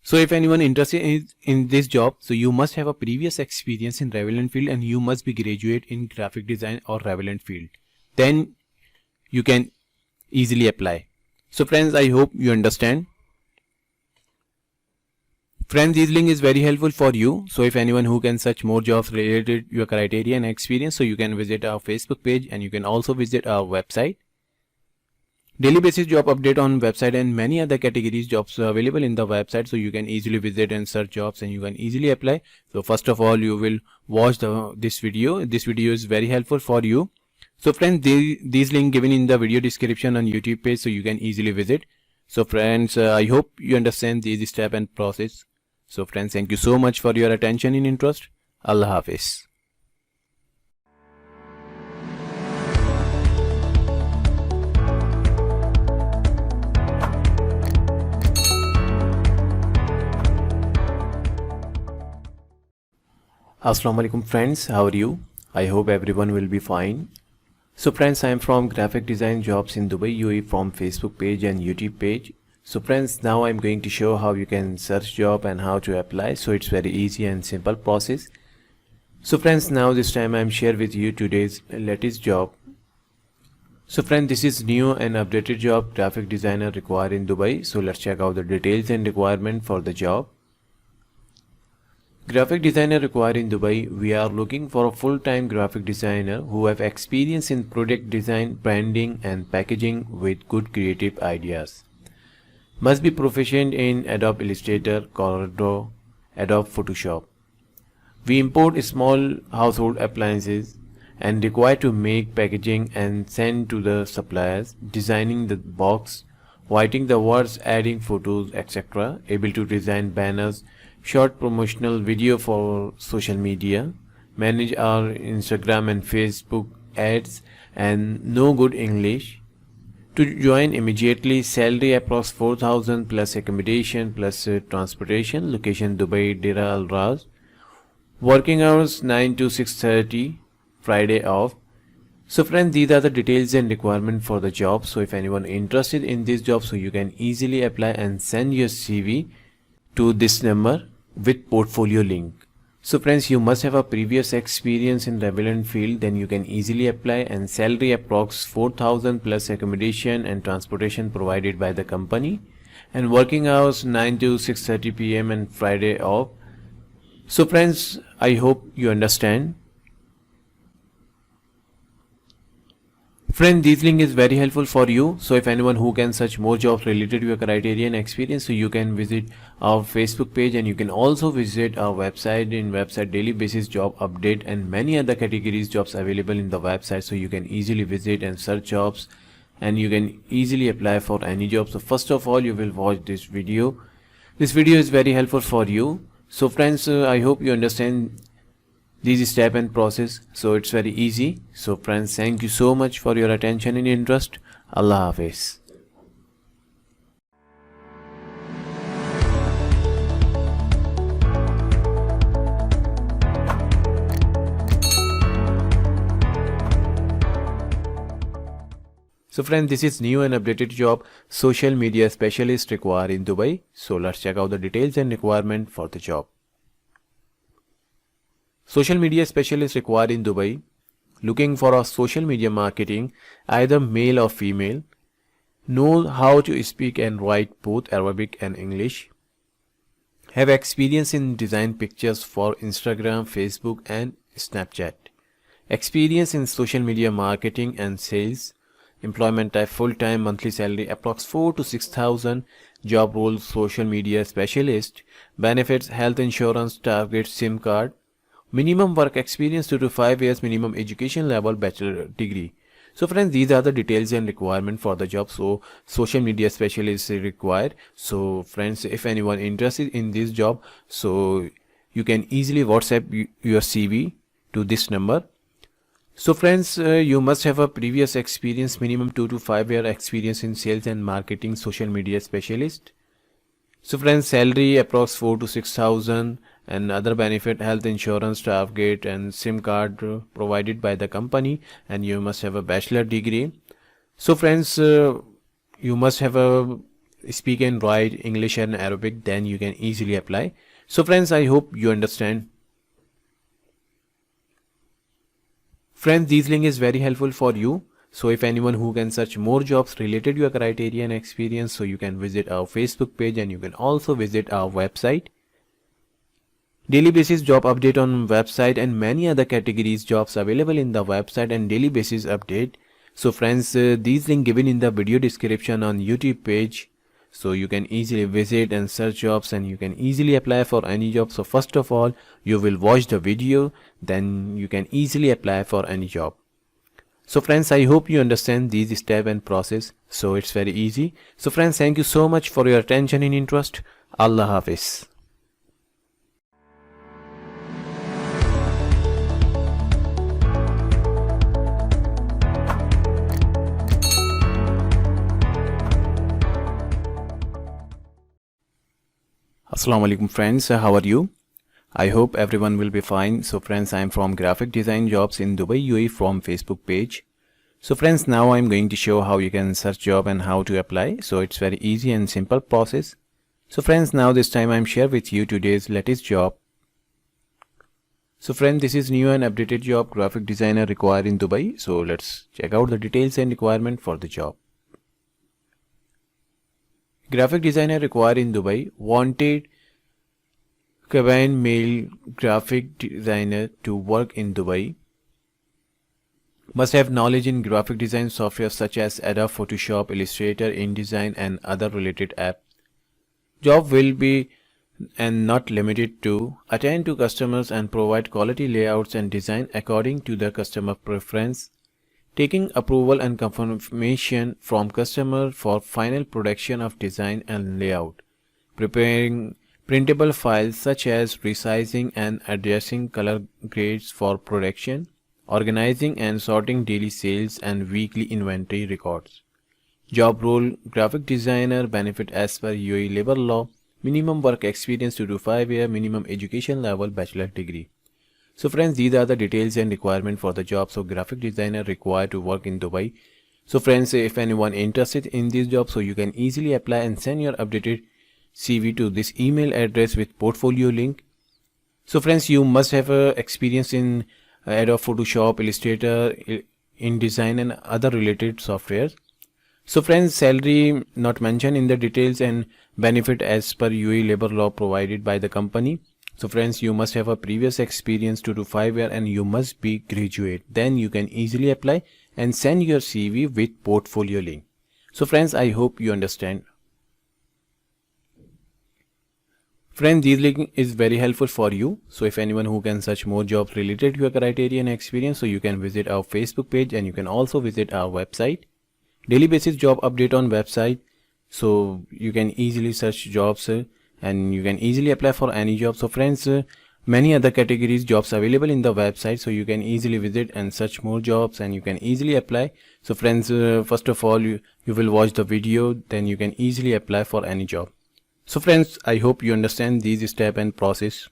So if anyone interested in this job, so you must have a previous experience in relevant field and you must be graduate in graphic design or relevant field. Then you can easily apply. So friends, I hope you understand. Friends, this link is very helpful for you. So if anyone who can search more jobs related to your criteria and experience, so you can visit our Facebook page and you can also visit our website. Daily basis job update on website and many other categories jobs are available in the website, so you can easily visit and search jobs and you can easily apply. So first of all, you will watch this video. This video is very helpful for you. So friends, these link given in the video description on YouTube page, so you can easily visit. So friends, I hope you understand these step and process. So friends, thank you so much for your attention and interest. Allah Hafiz. Assalamu alaikum friends, how are you? I hope everyone will be fine. So friends, I am from Graphic Design Jobs in Dubai, UAE, from Facebook page and YouTube page. So friends, now I'm going to show how you can search job and how to apply. So it's very easy and simple process. So friends, now this time I'm share with you today's latest job. So friends, this is new and updated job, graphic designer required in Dubai. So let's check out the details and requirement for the job. Graphic designer required in Dubai. We are looking for a full-time graphic designer who have experience in product design, branding and packaging with good creative ideas. Must be proficient in Adobe Illustrator, Corel, Adobe Photoshop. We import small household appliances and required to make packaging and send to the suppliers, designing the box, writing the words, adding photos, etc. Able to design banners, short promotional video for social media, manage our Instagram and Facebook ads, and know good English. To join immediately, salary approx 4,000 plus accommodation plus transportation, location Dubai, Deir Al Raz. Working hours 9 to 6:30, Friday off. So friends, these are the details and requirement for the job. So if anyone interested in this job, so you can easily apply and send your CV to this number with portfolio link. So friends, you must have a previous experience in relevant field, then you can easily apply, and salary approx 4,000 plus accommodation and transportation provided by the company, and working hours 9 to 6:30 p.m. and Friday off. So friends, I hope you understand. Friend, this link is very helpful for you. So if anyone who can search more jobs related to your criteria and experience, so you can visit our Facebook page, and you can also visit our website. In website, daily basis job update and many other categories jobs available in the website, so you can easily visit and search jobs, and you can easily apply for any job. So first of all, you will watch this video. This video is very helpful for you. So friends, I hope you understand this step and process. So it's very easy. So friends, thank you so much for your attention and interest. Allah Hafiz. So friends, this is new and updated job, social media specialist required in Dubai. So let's check out the details and requirement for the job. Social media specialist required in Dubai, looking for a social media marketing, either male or female, know how to speak and write both Arabic and English, have experience in design pictures for Instagram, Facebook and Snapchat, experience in social media marketing and sales, employment type full-time, monthly salary approx 4 to 6,000, job role social media specialist, benefits health insurance, target SIM card, minimum work experience 2 to 5 years, minimum education level bachelor degree. So friends, these are the details and requirement for the job. So social media specialist is required. So friends, if anyone interested in this job, so you can easily WhatsApp your CV to this number. So friends, you must have a previous experience, minimum 2 to 5 year experience in sales and marketing, social media specialist. So friends, salary approx 4 to 6,000 and other benefit health insurance, target and SIM card provided by the company, and you must have a bachelor degree. So friends, you must have a speak and write English and Arabic, then you can easily apply. So friends, I hope you understand. Friends, this link is very helpful for you. So if anyone who can search more jobs related to your criteria and experience, so you can visit our Facebook page, and you can also visit our website. Daily basis job update on website, and many other categories jobs available in the website and daily basis update. So friends, these link given in the video description on YouTube page, so you can easily visit and search jobs, and you can easily apply for any job. So first of all, you will watch the video, then you can easily apply for any job. So friends, I hope you understand these step and process. So it's very easy. So friends, thank you so much for your attention and interest. Allah Hafiz. Assalamu alaikum friends, how are you? I hope everyone will be fine. So friends, I am from graphic design jobs in Dubai UAE from Facebook page. So friends, now I am going to show how you can search job and how to apply. So it's very easy and simple process. So friends, now this time I am share with you today's latest job. So friends, this is new and updated job, graphic designer required in Dubai. So let's check out the details and requirement for the job. Graphic designer required in Dubai, wanted Cuban male graphic designer to work in Dubai. Must have knowledge in graphic design software such as Adobe Photoshop, Illustrator, InDesign and other related apps. Job will be and not limited to, attend to customers and provide quality layouts and design according to the customer preference, taking approval and confirmation from customer for final production of design and layout, preparing printable files such as resizing and adjusting color grades for production, organizing and sorting daily sales and weekly inventory records. Job role: graphic designer, benefit as per UAE labor law, minimum work experience 2 to 5 year, minimum education level bachelor degree. So friends, these are the details and requirement for the jobs of graphic designer required to work in Dubai. So friends, if anyone interested in this job, so you can easily apply and send your updated CV to this email address with portfolio link. So friends, you must have experience in Adobe Photoshop, Illustrator, InDesign and other related softwares. So friends, salary not mentioned in the details and benefit as per UAE labor law provided by the company. So friends, you must have a previous experience 2 to 5 year and you must be graduate. Then you can easily apply and send your CV with portfolio link. So friends, I hope you understand. Friends, this link is very helpful for you. So if anyone who can search more jobs related to your criteria and experience, so you can visit our Facebook page and you can also visit our website. Daily basis job update on website, so you can easily search jobs and you can easily apply for any job. So friends, many other categories jobs available in the website, so you can easily visit and search more jobs and you can easily apply. So friends, first of all you will watch the video, then you can easily apply for any job. So friends, I hope you understand these step and process.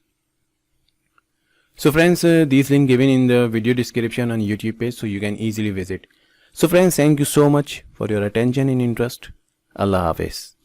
So friends, these link given in the video description on YouTube page, so you can easily visit. So friends, thank you so much for your attention and interest. Allah Hafiz.